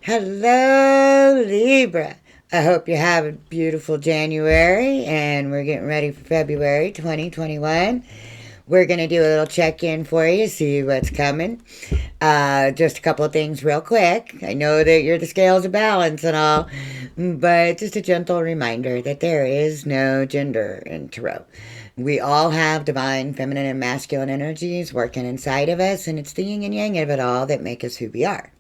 Hello, Libra. I hope you have a beautiful January and we're getting ready for February 2021. We're going to do a little check-in for you, see what's coming. Just a couple of things real quick. I know that you're the scales of balance and all, but just a gentle reminder that there is no gender in tarot. We all have divine feminine and masculine energies working inside of us, and it's the yin and yang of it all that make us who we are.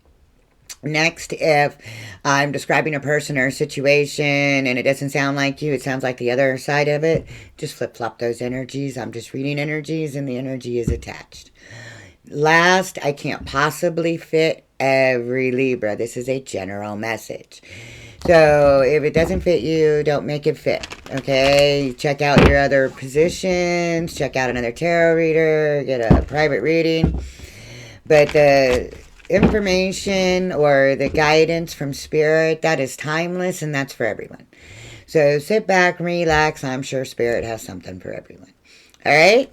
Next, if I'm describing a person or a situation and it doesn't sound like you, it sounds like the other side of it, just flip-flop those energies. I'm just reading energies and the energy is attached. Last, I can't possibly fit every Libra. This is a general message. So if it doesn't fit you, don't make it fit, okay? Check out your other positions, check out another tarot reader, get a private reading. But the information or the guidance from spirit, that is timeless and that's for everyone. So sit back, relax. I'm sure spirit has something for everyone. All right,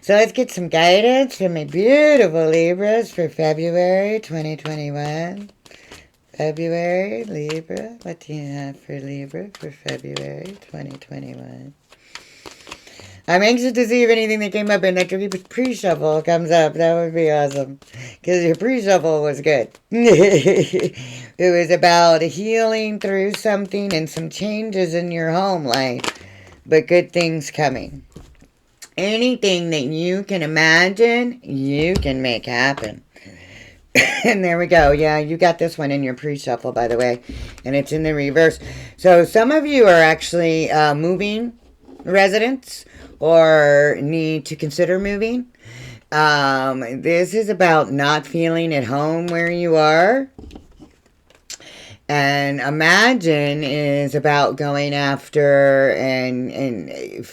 so let's get some guidance from my beautiful Libras for February 2021. February, Libra. What do you have for Libra for February 2021? I'm anxious to see if anything that came up in that pre-shuffle comes up. That would be awesome. Because your pre-shuffle was good. It was about healing through something and some changes in your home life. But good things coming. Anything that you can imagine, you can make happen. And there we go. Yeah, you got this one in your pre-shuffle, by the way. And it's in the reverse. So some of you are actually moving residents or need to consider moving. This is about not feeling at home where you are. And imagine is about going after and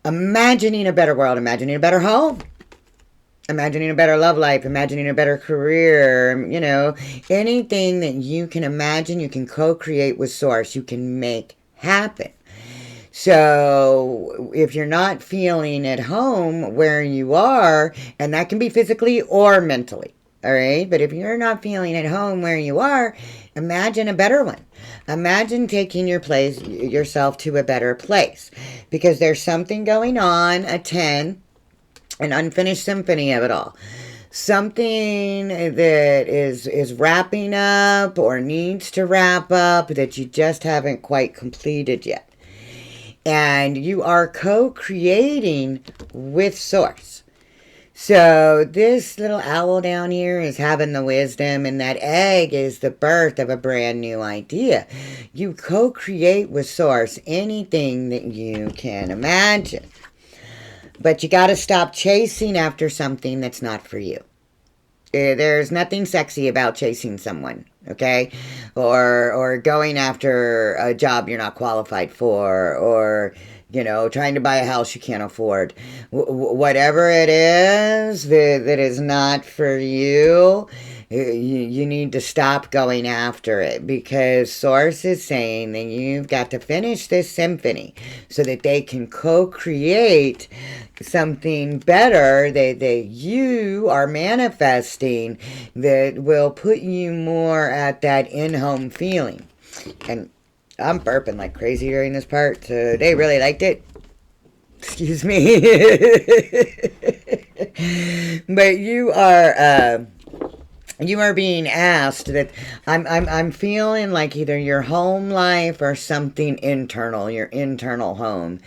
imagining a better world, imagining a better home, imagining a better love life, imagining a better career, you know, anything that you can imagine, you can co-create with Source, you can make happen. So if you're not feeling at home where you are, and that can be physically or mentally, all right? But if you're not feeling at home where you are, imagine a better one. Imagine taking yourself to a better place. Because there's something going on, a 10, an unfinished symphony of it all. Something that is wrapping up or needs to wrap up that you just haven't quite completed yet. And you are co-creating with Source. So this little owl down here is having the wisdom, and that egg is the birth of a brand new idea. You co-create with Source anything that you can imagine. But you got to stop chasing after something that's not for you. There's nothing sexy about chasing someone, okay? Or going after a job you're not qualified for, or, you know, trying to buy a house you can't afford. Whatever it is that is not for you, you need to stop going after it, because Source is saying that you've got to finish this symphony so that they can co-create something better that you are manifesting that will put you more at that in-home feeling. And I'm burping like crazy during this part, so they really liked it. Excuse me. But you are being asked that I'm feeling like either your home life or something internal, your internal home,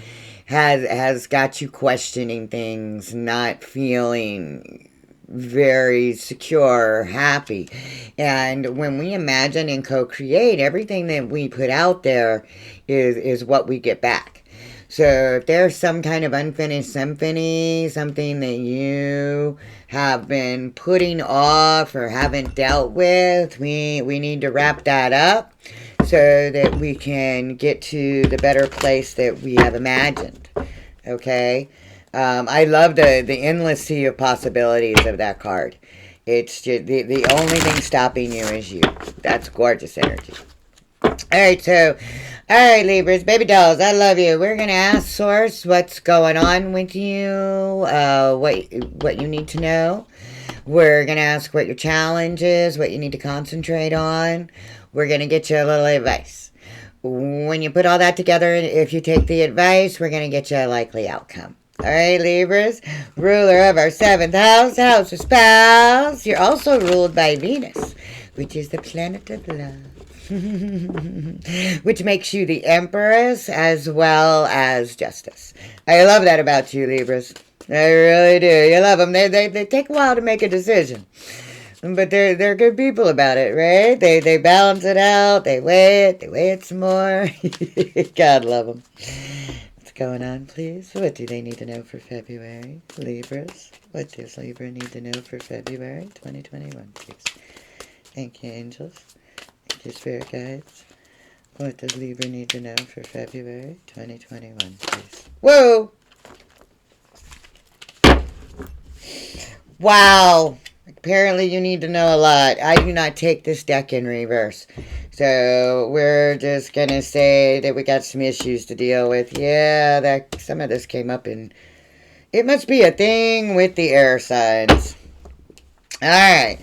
has got you questioning things, not feeling very secure, happy. And when we imagine and co-create, everything that we put out there is what we get back. So if there's some kind of unfinished symphony, something that you have been putting off or haven't dealt with, we need to wrap that up so that we can get to the better place that we have imagined. Okay? I love the endless sea of possibilities of that card. It's just the only thing stopping you is you. That's gorgeous energy. Alright, Libras, Babydolls, I love you. We're going to ask Source what's going on with you, what you need to know. We're going to ask what your challenge is, what you need to concentrate on. We're going to get you a little advice. When you put all that together, if you take the advice, we're going to get you a likely outcome. All right, Libras, ruler of our 7th house, house of spouse. You're also ruled by Venus, which is the planet of love. Which makes you the Empress as well as Justice. I love that about you, Libras. I really do. You love them. They take a while to make a decision. But they're good people about it, right? They balance it out. They weigh it some more. God love them. What's going on, please? What do they need to know for February? Libras. What does Libra need to know for February 2021, please? Thank you, angels. Thank you, spirit guides. What does Libra need to know for February 2021, please? Whoa! Wow! Apparently you need to know a lot. I do not take this deck in reverse. So we're just going to say that we got some issues to deal with. Yeah, that some of this came up in... It must be a thing with the air signs. Alright.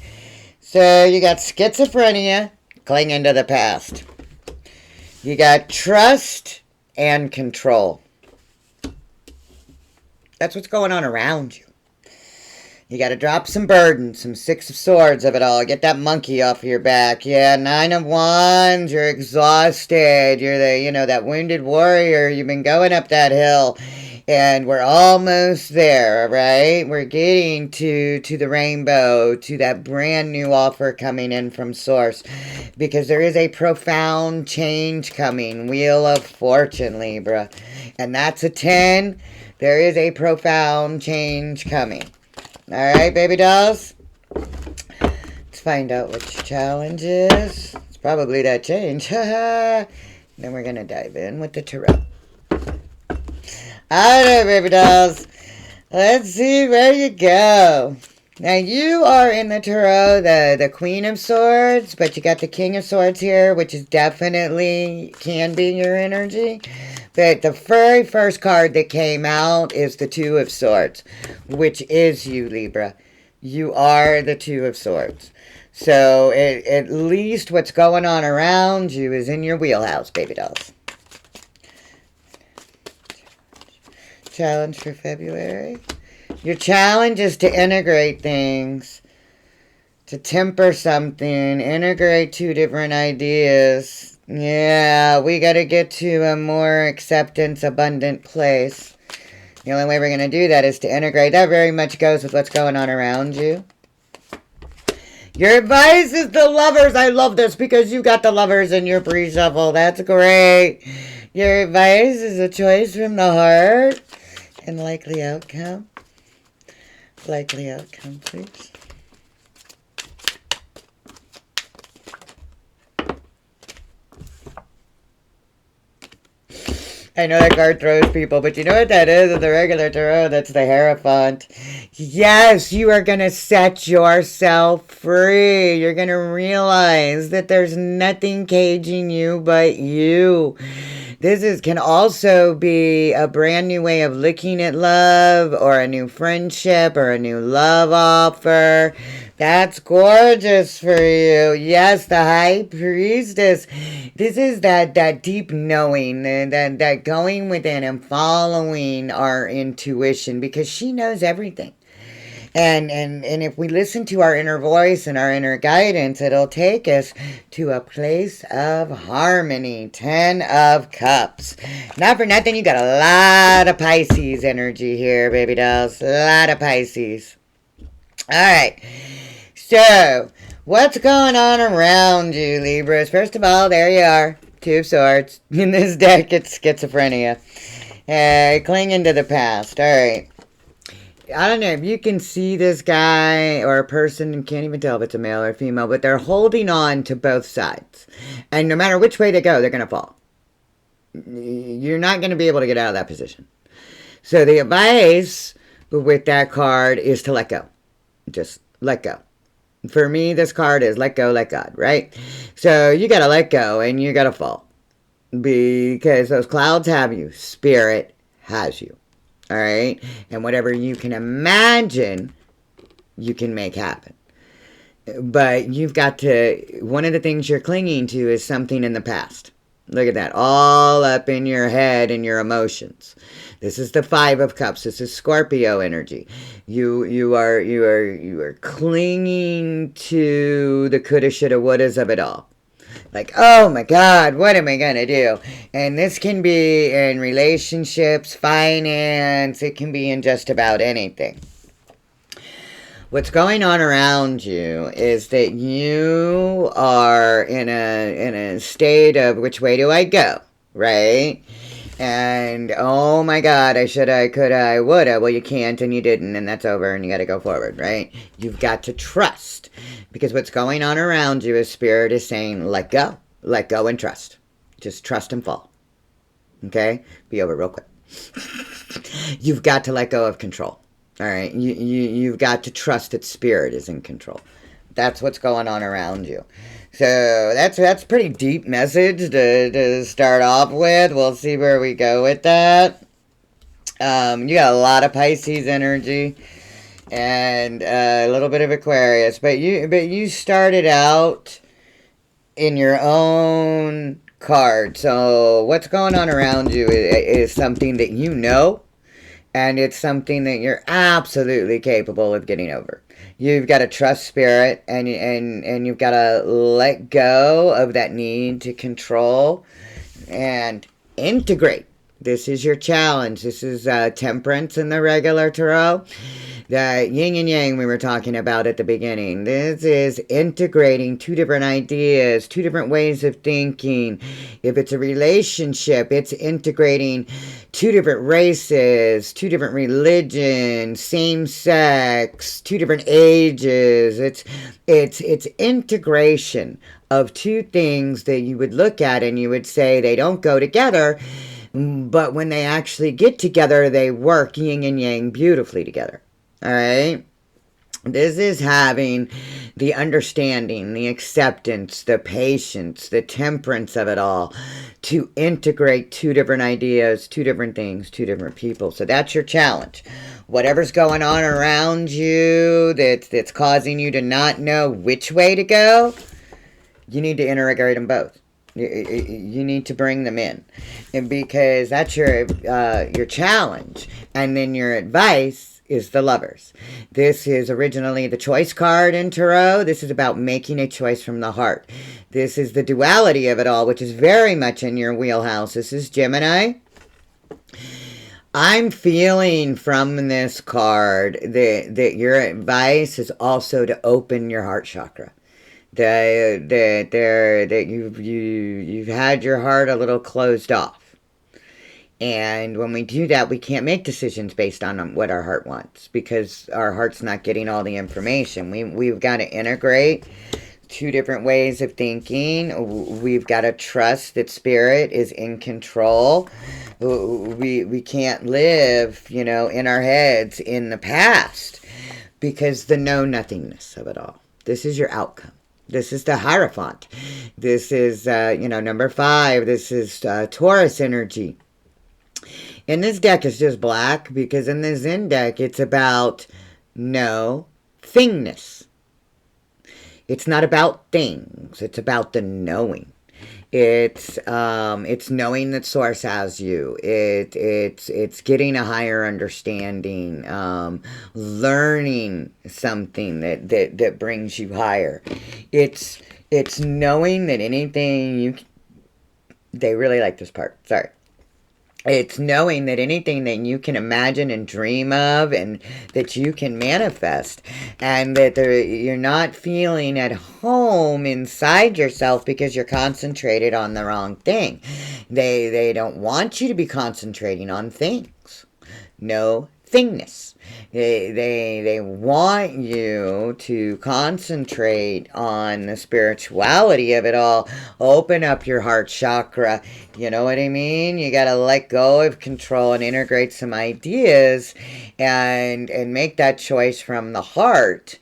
So you got schizophrenia, clinging to the past. You got trust and control. That's what's going on around you. You got to drop some burden, some 6 of Swords of it all. Get that monkey off your back. Yeah, 9 of Wands. You're exhausted. You're that wounded warrior. You've been going up that hill. And we're almost there, right? We're getting to the rainbow, to that brand new offer coming in from Source. Because there is a profound change coming. Wheel of Fortune, Libra. And that's a 10. There is a profound change coming. All right, baby dolls. Let's find out what your challenge is. It's probably that change. Then we're going to dive in with the tarot. All right, baby dolls. Let's see where you go. Now, you are in the tarot, the Queen of Swords, but you got the King of Swords here, which is definitely can be your energy. But the very first card that came out is the 2 of Swords, which is you, Libra. You are the 2 of Swords. So at least what's going on around you is in your wheelhouse, baby dolls. Challenge for February. Your challenge is to integrate things, to temper something, integrate 2 different ideas. Yeah, we got to get to a more acceptance, abundant place. The only way we're going to do that is to integrate. That very much goes with what's going on around you. Your advice is the Lovers. I love this because you got the Lovers in your pre-shuffle. That's great. Your advice is a choice from the heart. And likely outcome. Likely outcome, please. I know that card throws people, but you know what that is? In the regular tarot, that's the Hierophant. Yes, you are going to set yourself free. You're going to realize that there's nothing caging you but you. This can also be a brand new way of looking at love, or a new friendship, or a new love offer. That's gorgeous for you. Yes, the High Priestess. This is that deep knowing, that going within and following our intuition, because she knows everything. And if we listen to our inner voice and our inner guidance, it'll take us to a place of harmony. 10 of Cups. Not for nothing, you got a lot of Pisces energy here, baby dolls. A lot of Pisces. All right. So, what's going on around you, Libras? First of all, there you are. 2 of Swords. In this deck, it's schizophrenia. Clinging to the past. All right. I don't know if you can see this guy or a person, and can't even tell if it's a male or female, but they're holding on to both sides. And no matter which way they go, they're going to fall. You're not going to be able to get out of that position. So the advice with that card is to let go. Just let go. For me, this card is let go, let God, right? So you got to let go and you got to fall. Because those clouds have you. Spirit has you. All right? And whatever you can imagine you can make happen. But you've got to, one of the things you're clinging to is something in the past. Look at that, all up in your head and your emotions. This is the Five of Cups. This is Scorpio energy. You are clinging to the coulda, shoulda, wouldas of it all. Like, oh my God, what am I gonna do? And this can be in relationships, finance. It can be in just about anything. What's going on around you is that you are in a state of which way do I go, right? And oh my God, I shoulda, I coulda, I woulda. Well, you can't and you didn't, and that's over, and you got to go forward, right? You've got to trust, because what's going on around you is Spirit is saying, let go and trust. Just trust and fall. Okay, be over real quick. You've got to let go of control. All right, you've got to trust that Spirit is in control. That's what's going on around you. So that's pretty deep message to start off with. We'll see where we go with that. You got a lot of Pisces energy and a little bit of Aquarius, but you started out in your own card. So what's going on around you is something that you know. And it's something that you're absolutely capable of getting over. You've got to trust Spirit, and you've got to let go of that need to control and integrate. This is your challenge. This is Temperance in the regular tarot. The yin and yang we were talking about at the beginning. This is integrating two different ideas, two different ways of thinking. If it's a relationship, it's integrating two different races, two different religions, same sex, two different ages. It's integration of two things that you would look at and you would say they don't go together, but when they actually get together, they work yin and yang beautifully together. All right? This is having the understanding, the acceptance, the patience, the temperance of it all to integrate two different ideas, two different things, two different people. So that's your challenge. Whatever's going on around you that's causing you to not know which way to go, you need to integrate them both. You need to bring them in, and because that's your challenge. And then your advice is the Lovers. This is originally the choice card in Tarot. This is about making a choice from the heart. This is the duality of it all, which is very much in your wheelhouse. This is Gemini. I'm feeling from this card that your advice is also to open your heart chakra. That you've had your heart a little closed off. And when we do that, we can't make decisions based on what our heart wants, because our heart's not getting all the information. We've got to integrate two different ways of thinking. We've got to trust that Spirit is in control. We can't live, in our heads in the past, because the know-nothingness of it all. This is your outcome. This is the Hierophant. This is, number 5. This is Taurus energy. And this deck is just black, because in the Zen deck, it's about no-thingness. It's not about things. It's about the knowing. It's knowing that Source has you. It's getting a higher understanding, learning something that brings you higher. It's knowing that anything they really like this part. Sorry. It's knowing that anything that you can imagine and dream of and that you can manifest, and that you're not feeling at home inside yourself because you're concentrated on the wrong thing. They don't want you to be concentrating on things. No thingness. They want you to concentrate on the spirituality of it all. Open up your heart chakra. You know what I mean? You got to let go of control and integrate some ideas and make that choice from the heart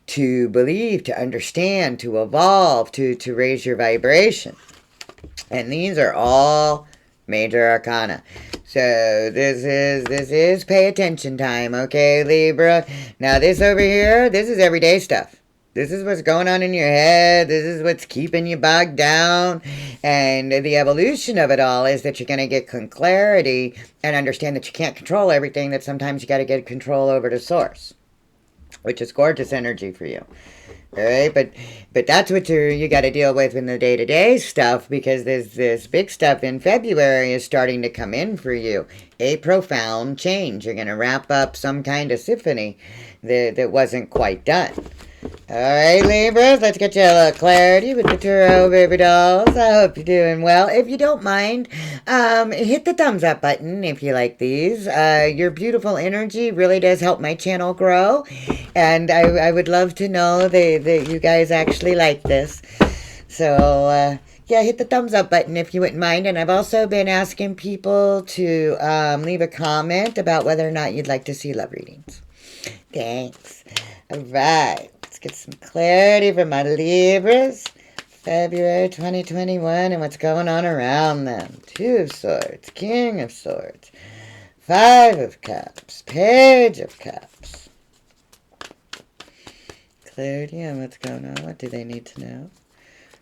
to believe, to understand, to evolve, to raise your vibration. And these are all Major Arcana. So this is pay attention time, okay, Libra? Now this over here, this is everyday stuff. This is what's going on in your head. This is what's keeping you bogged down. And the evolution of it all is that you're going to get clarity and understand that you can't control everything, that sometimes you got to get control over the source, which is gorgeous energy for you. All right, but that's what you got to deal with in the day-to-day stuff, because this big stuff in February is starting to come in for you. A profound change. You're going to wrap up some kind of symphony that wasn't quite done. All right, Libras, let's get you a little clarity with the Tarot Babydolls. I hope you're doing well. If you don't mind, hit the thumbs up button if you like these. Your beautiful energy really does help my channel grow, and I would love to know that you guys actually like this. So, yeah, hit the thumbs up button if you wouldn't mind. And I've also been asking people to leave a comment about whether or not you'd like to see love readings. Thanks. All right. Let's get some clarity from my Libras. February 2021 and what's going on around them. 2 of Swords, King of Swords, 5 of Cups, Page of Cups. Clarity on what's going on. What do they need to know?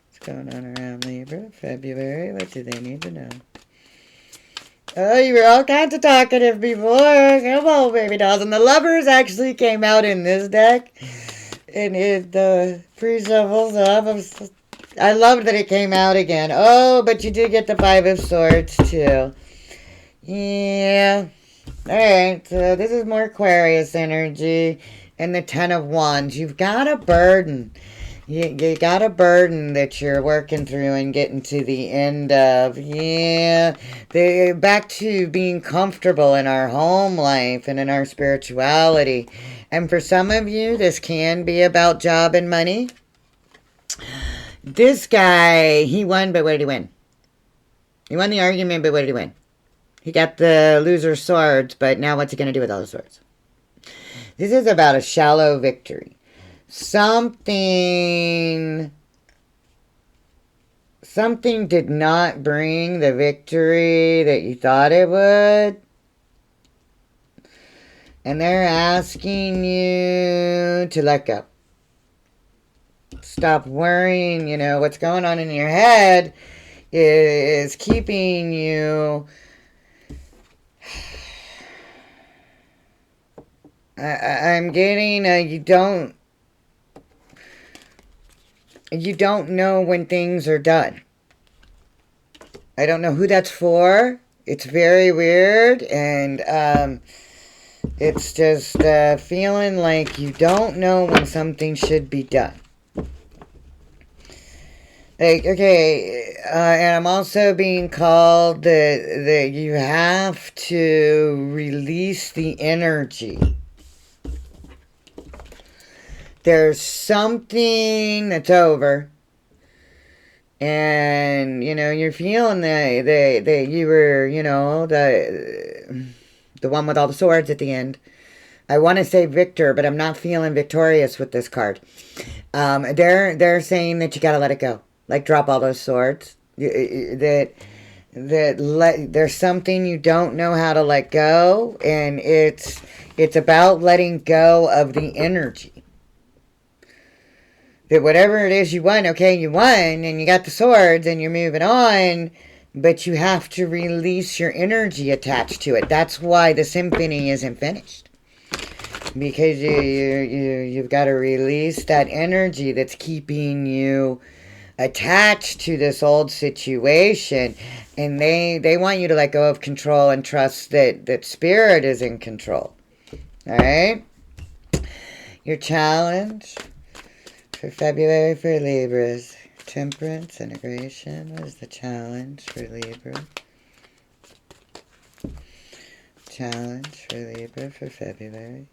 What's going on around Libra? February, what do they need to know? Oh, you were all kinds of talkative before. Come on, Babydolls. And the Lovers actually came out in this deck. And the free shuffles off. I loved that it came out again. Oh, but you did get the 5 of Swords, too. Yeah. Alright, so this is more Aquarius energy. And the 10 of Wands. You've got a burden. You got a burden that you're working through and getting to the end of. Yeah. Back to being comfortable in our home life and in our spirituality. And for some of you, this can be about job and money. This guy, he won, but what did he win? He won the argument, but what did he win? He got the loser swords, but now what's he going to do with all the swords? This is about a shallow victory. Something did not bring the victory that you thought it would. And they're asking you to let go. Stop worrying. You know, what's going on in your head is keeping you... I'm getting you don't know when things are done. I don't know who that's for. It's very weird, and it's just feeling like you don't know when something should be done. Like, okay, and I'm also being called that you have to release the energy. There's something that's over. And, you know, you're feeling that you were, you know, the one with all the swords at the end. I want to say victor, but I'm not feeling victorious with this card. They're saying that you got to let it go. Like, drop all those swords. There's something you don't know how to let go. And it's about letting go of the energy. That whatever it is you won, okay, you won, and you got the swords, and you're moving on, but you have to release your energy attached to it. That's why the symphony isn't finished. Because you've got to release that energy that's keeping you attached to this old situation, and they want you to let go of control and trust that spirit is in control. All right? Your challenge... for February for Libras, temperance, integration. What is the challenge for Libra? Challenge for Libra for February.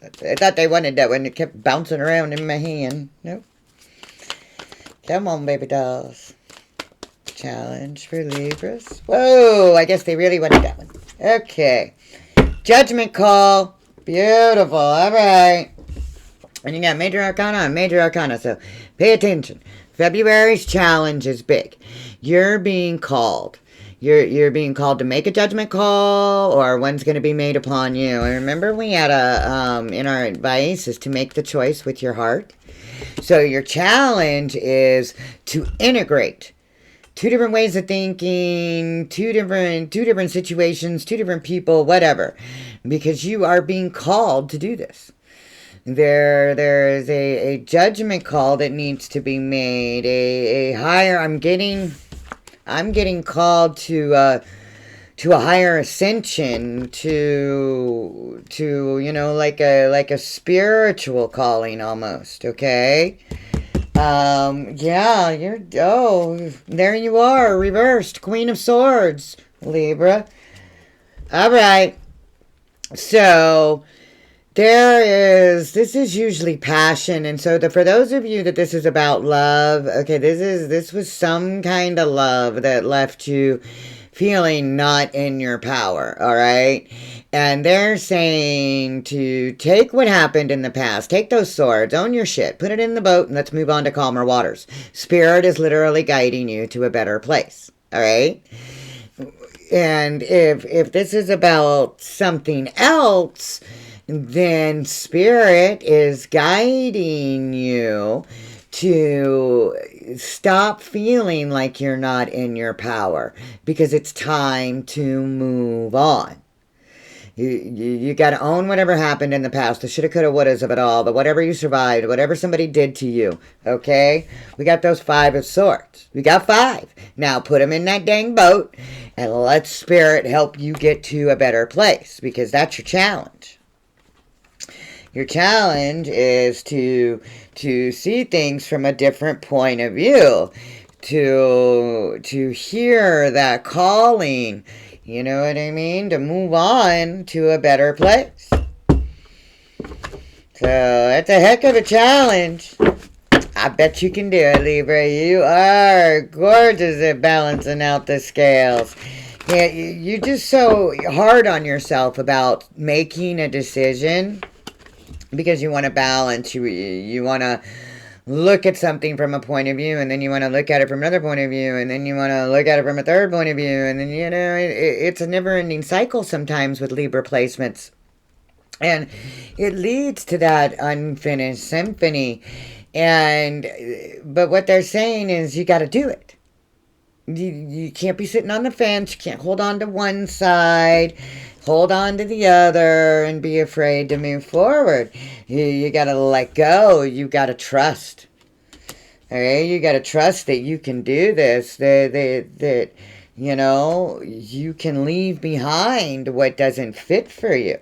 I thought they wanted that one. It kept bouncing around in my hand. Nope. Come on, Babydolls. Challenge for Libras. Whoa, I guess they really wanted that one. Okay. Judgment call. Beautiful. All right. And you got Major Arcana and Major Arcana, so pay attention. February's challenge is big. You're being called. you're being called to make a judgment call, or one's going to be made upon you. And remember, we had in our advice is to make the choice with your heart. So your challenge is to integrate two different ways of thinking, two different situations, two different people, whatever, because you are being called to do this. There is a judgment call that needs to be made. A higher. I'm getting called to a higher ascension, to like a spiritual calling almost. Okay. Yeah, there you are, reversed, Queen of Swords, Libra. All right. So this is usually passion, and so for those of you that this is about love, okay, this was some kind of love that left you feeling not in your power, all right? And they're saying to take what happened in the past, take those swords, own your shit, put it in the boat, and let's move on to calmer waters. Spirit is literally guiding you to a better place, all right? And if this is about something else, then Spirit is guiding you to stop feeling like you're not in your power, because it's time to move on. You got to own whatever happened in the past, the shoulda, coulda, wouldas of it all, the whatever you survived, whatever somebody did to you, okay? We got those 5 of swords. We got 5. Now put them in that dang boat and let Spirit help you get to a better place, because that's your challenge. Your challenge is to see things from a different point of view, to hear that calling, you know what I mean, to move on to a better place. So that's a heck of a challenge. I bet you can do it, Libra. You are gorgeous at balancing out the scales. Yeah, you're just so hard on yourself about making a decision, because you want to balance. You want to look at something from a point of view, and then you want to look at it from another point of view, and then you want to look at it from a third point of view, and then, it's a never-ending cycle sometimes with Libra placements. And it leads to that unfinished symphony. But what they're saying is you got to do it. You can't be sitting on the fence. You can't hold on to one side, hold on to the other, and be afraid to move forward. You got to let go. You got to trust. All right? You got to trust that you can do this, that you can leave behind what doesn't fit for you.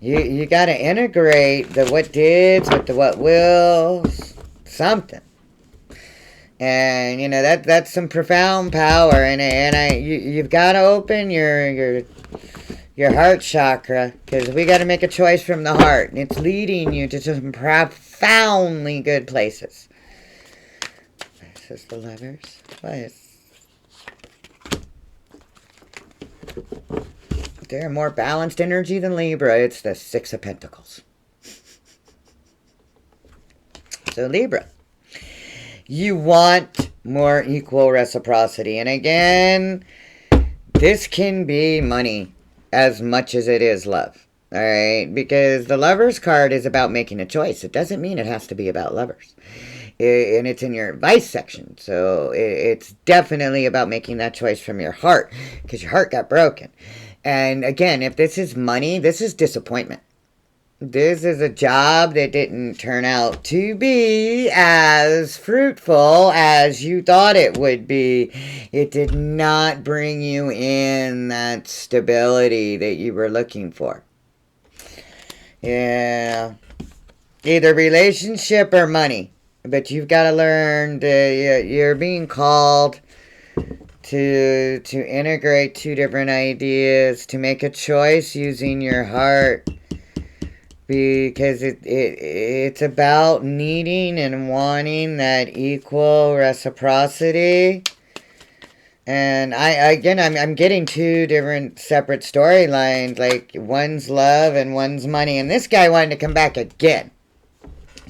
You got to integrate the what dids with the what wills, something. And that's some profound power, and you've got to open your heart chakra, because we got to make a choice from the heart, and it's leading you to some profoundly good places. This is the Lovers. What is? They're more balanced energy than Libra. It's the 6 of Pentacles. So Libra, you want more equal reciprocity. And again, this can be money as much as it is love. All right? Because the Lovers card is about making a choice. It doesn't mean it has to be about lovers. And it's in your advice section. So it's definitely about making that choice from your heart, because your heart got broken. And again, if this is money, this is disappointment. This is a job that didn't turn out to be as fruitful as you thought it would be. It did not bring you in that stability that you were looking for. Yeah. Either relationship or money. But you've got to learn that you're being called to integrate 2 different ideas, to make a choice using your heart. Because it's about needing and wanting that equal reciprocity. And I'm getting 2 different separate storylines, like one's love and one's money. And this guy wanted to come back again.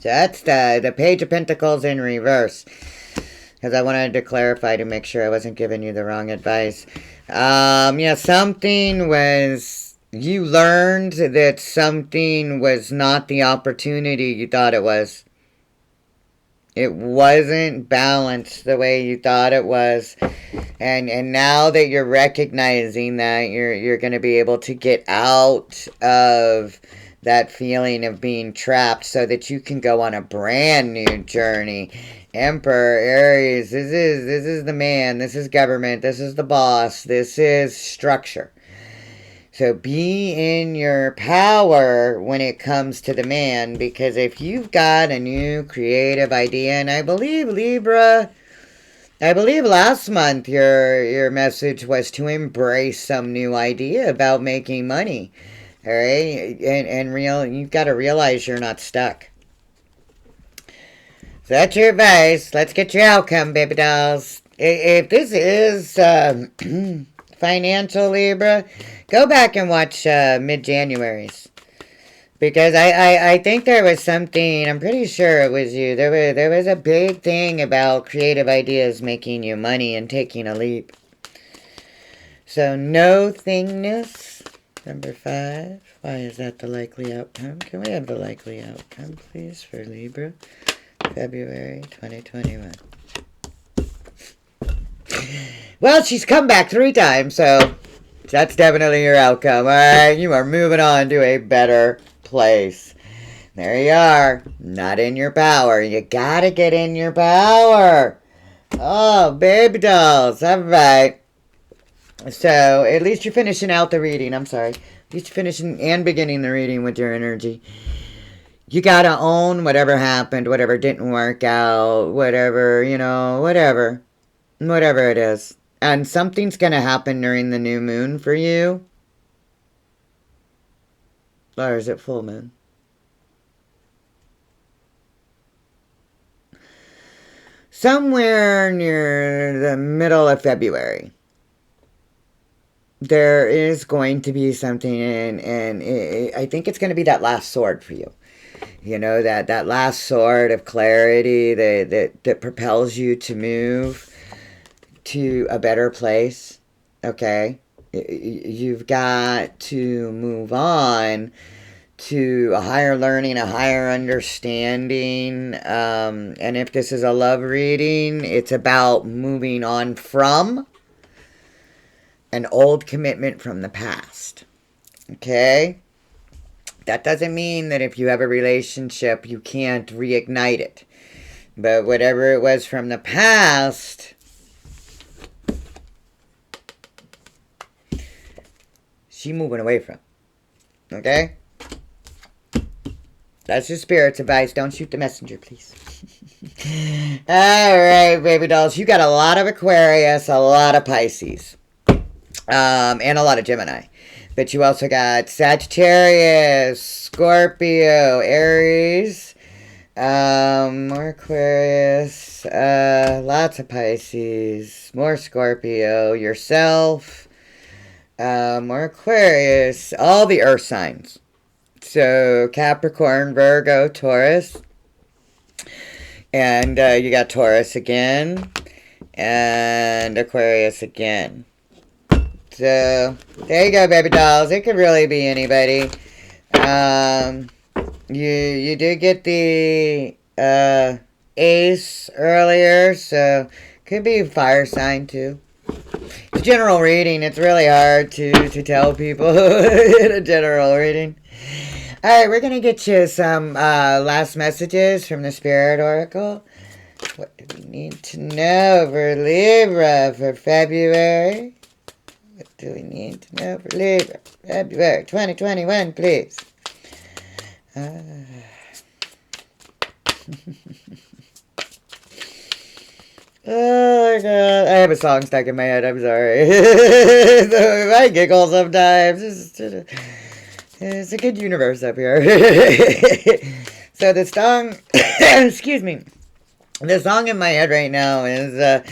So that's the Page of Pentacles in reverse. because I wanted to clarify to make sure I wasn't giving you the wrong advice. Yeah, something was, you learned that something was not the opportunity you thought it was. It wasn't balanced the way you thought it was. And now that you're recognizing that, you're going to be able to get out of that feeling of being trapped so that you can go on a brand new journey. Emperor, Aries, this is the man, this is government, this is the boss, this is structure. So be in your power when it comes to the man, because if you've got a new creative idea, and I believe Libra, I believe last month your message was to embrace some new idea about making money. All right? And you've got to realize you're not stuck. So that's your advice. Let's get your outcome, baby dolls. If this is financial Libra, go back and watch mid-January's. Because I think there was something, I'm pretty sure it was you. There was a big thing about creative ideas making you money and taking a leap. So no thingness. Number 5. Why is that the likely outcome? Can we have the likely outcome, please, for Libra? February 2021. Well, she's come back 3 times, so that's definitely your outcome. All right, you are moving on to a better place. There you are. Not in your power. You gotta get in your power. Oh, baby dolls. All right. So, at least you're finishing out the reading. I'm sorry. At least you're finishing and beginning the reading with your energy. You gotta own whatever happened, whatever didn't work out, whatever, whatever. Whatever it is. And something's gonna happen during the new moon for you. Or is it full moon? Somewhere near the middle of February, there is going to be something, and I think it's going to be that last sword for you. That last sword of clarity that propels you to move to a better place. Okay? You've got to move on to a higher learning, a higher understanding. And if this is a love reading, it's about moving on from an old commitment from the past. Okay? That doesn't mean that if you have a relationship, you can't reignite it. But whatever it was from the past, she moving away from. Okay? That's your spirit's advice. Don't shoot the messenger, please. All right, baby dolls. You got a lot of Aquarius, a lot of Pisces, and a lot of Gemini. But you also got Sagittarius, Scorpio, Aries, more Aquarius, lots of Pisces, more Scorpio, yourself, more Aquarius, all the earth signs. So Capricorn, Virgo, Taurus, and you got Taurus again, and Aquarius again. So there you go, baby dolls. It could really be anybody. You did get the ace earlier, so could be a fire sign too. It's a general reading. It's really hard to tell people in a general reading. All right, we're going to get you some last messages from the Spirit Oracle. What do we need to know for Libra for February? What do we need to know for Libra? February 2021, please. Oh my god. I have a song stuck in my head. I'm sorry. So I giggle sometimes. It's a good universe up here. So the song, excuse me. The song in my head right now is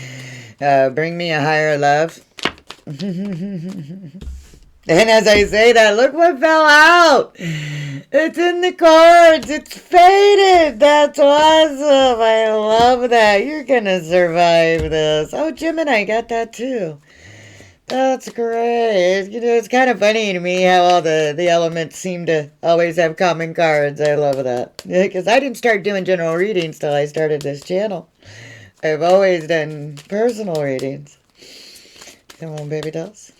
Bring Me a Higher Love. And as I say that, look what fell out. It's in the cards. It's faded. That's awesome. I love that. You're going to survive this. Oh, Gemini got that too. That's great. You know, it's kind of funny to me how all the elements seem to always have common cards. I love that. Because I didn't start doing general readings till I started this channel. I've always done personal readings. Come on, baby dolls.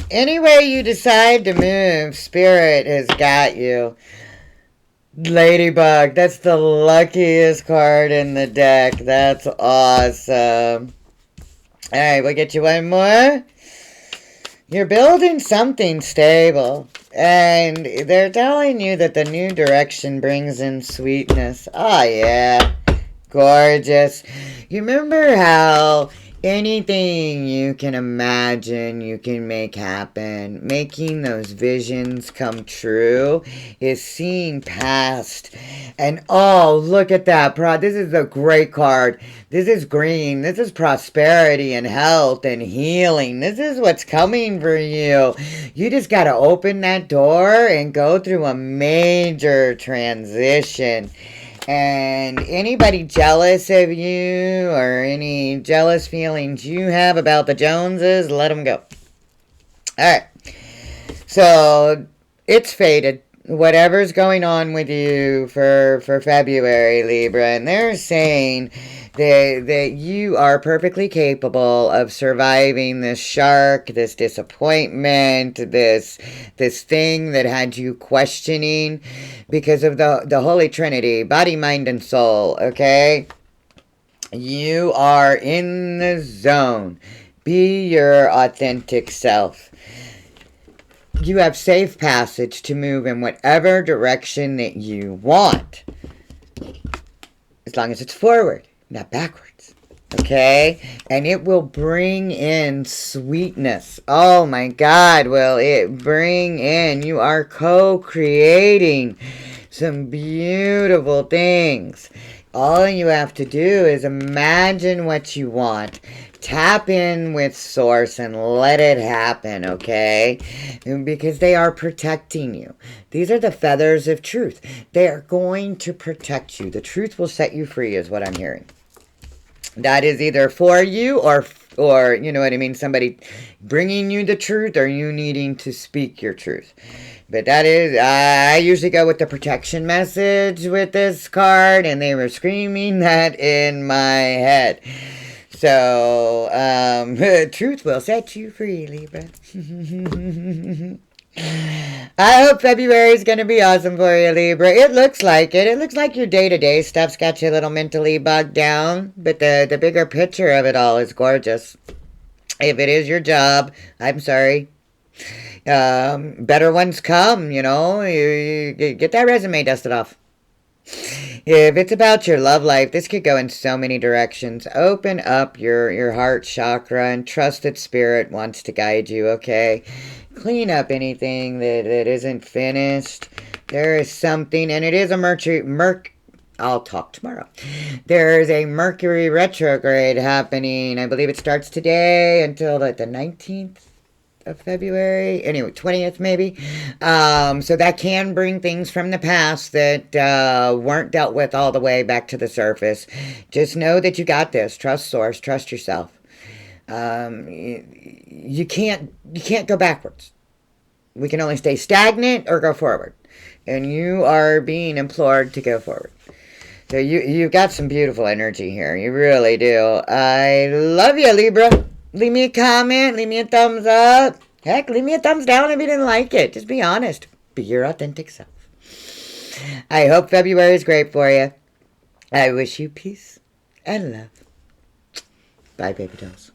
Any way you decide to move, Spirit has got you. Ladybug, that's the luckiest card in the deck. That's awesome. Alright, we'll get you one more. You're building something stable. And they're telling you that the new direction brings in sweetness. Oh, yeah. Gorgeous. You remember how anything you can imagine, you can make happen. Making those visions come true is seeing past. And oh, look at that. This is a great card. This is green. This is prosperity and health and healing. This is what's coming for you. You just got to open that door and go through a major transition. And anybody jealous of you or any jealous feelings you have about the Joneses, let them go. All right. So it's faded. Whatever's going on with you for February, Libra. And they're saying that you are perfectly capable of surviving this shark, this disappointment, this thing that had you questioning because of the Holy Trinity, body, mind, and soul, okay? You are in the zone. Be your authentic self. You have safe passage to move in whatever direction that you want. As long as it's forward, not backwards. Okay? And it will bring in sweetness. Oh my God, will it bring in. You are co-creating some beautiful things. All you have to do is imagine what you want. Tap in with Source and let it happen, okay? Because they are protecting you. These are the feathers of truth. They are going to protect you. The truth will set you free is what I'm hearing. That is either for you or you know what I mean, somebody bringing you the truth or you needing to speak your truth. But that is, I usually go with the protection message with this card, and they were screaming that in my head. So, truth will set you free, Libra. I hope February is going to be awesome for you, Libra. It looks like it. It looks like your day-to-day stuff's got you a little mentally bogged down, but the bigger picture of it all is gorgeous. If it is your job, I'm sorry. Better ones come, you know. You get that resume dusted off. If it's about your love life, this could go in so many directions. Open up your heart chakra and trust that Spirit wants to guide you, okay? Clean up anything that isn't finished. There is something, and it is a I'll talk tomorrow. There is a Mercury retrograde happening. I believe it starts today until the 19th. Of February, anyway, 20th maybe. So that can bring things from the past that weren't dealt with all the way back to the surface. Just know that you got this. Trust Source. Trust yourself. You can't go backwards. We can only stay stagnant or go forward. And you are being implored to go forward. So you've got some beautiful energy here. You really do. I love you, Libra. Leave me a comment. Leave me a thumbs up. Heck, leave me a thumbs down if you didn't like it. Just be honest. Be your authentic self. I hope February is great for you. I wish you peace and love. Bye, baby dolls.